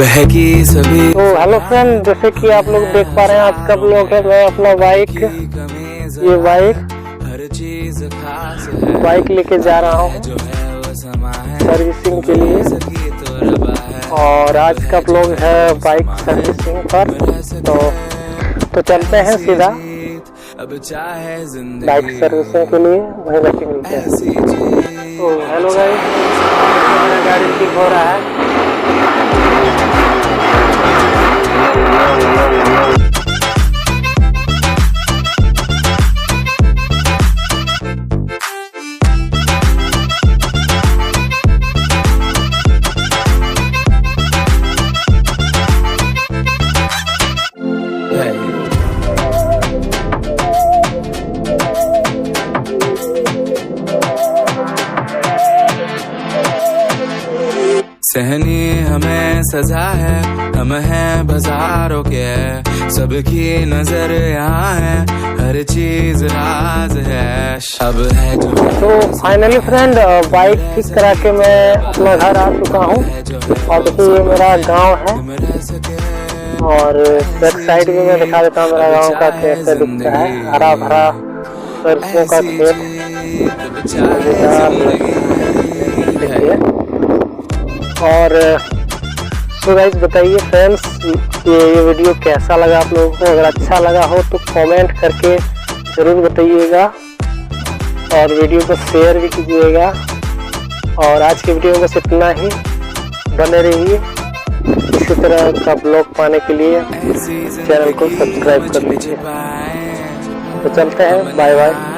बहकी सभी। तो हेलो फ्रेंड, जैसे कि आप लोग देख पा रहे हैं आज का ब्लॉग है। मैं अपना ये बाइक लेके जा रहा हूँ सर्विसिंग के लिए। और आज का ब्लॉग है बाइक सर्विसिंग पर। तो चलते हैं सीधा बाइक सर्विसिंग के लिए, वहीं जाके मिलते हैं। तो हेलो गाइस, मेरा गाड़ी ठीक हो रहा है। सहनी हमें सजा है, हम हैं बाजारों के, सबकी नजर यहाँ है, हर चीज राज है, शब है जो। तो फाइनली फ्रेंड, बाइक ठीक करा के मैं अपना घर आ चुका हूँ। और देखिए ये मेरा गांव है, और बैक साइड भी मैं दिखा देता हूँ मेरा गांव का कैसे दिखता है। हरा भरा सरसों का खेत देखिए। और सो गाइस बताइए फ्रेंड्स, ये वीडियो कैसा लगा आप लोगों को। अगर अच्छा लगा हो तो कमेंट करके ज़रूर बताइएगा, और वीडियो को शेयर भी कीजिएगा। और आज की वीडियो में बस इतना ही। बने रहिए इसी तरह का ब्लॉग पाने के लिए, चैनल को सब्सक्राइब कर लीजिए। तो चलते हैं, बाय बाय।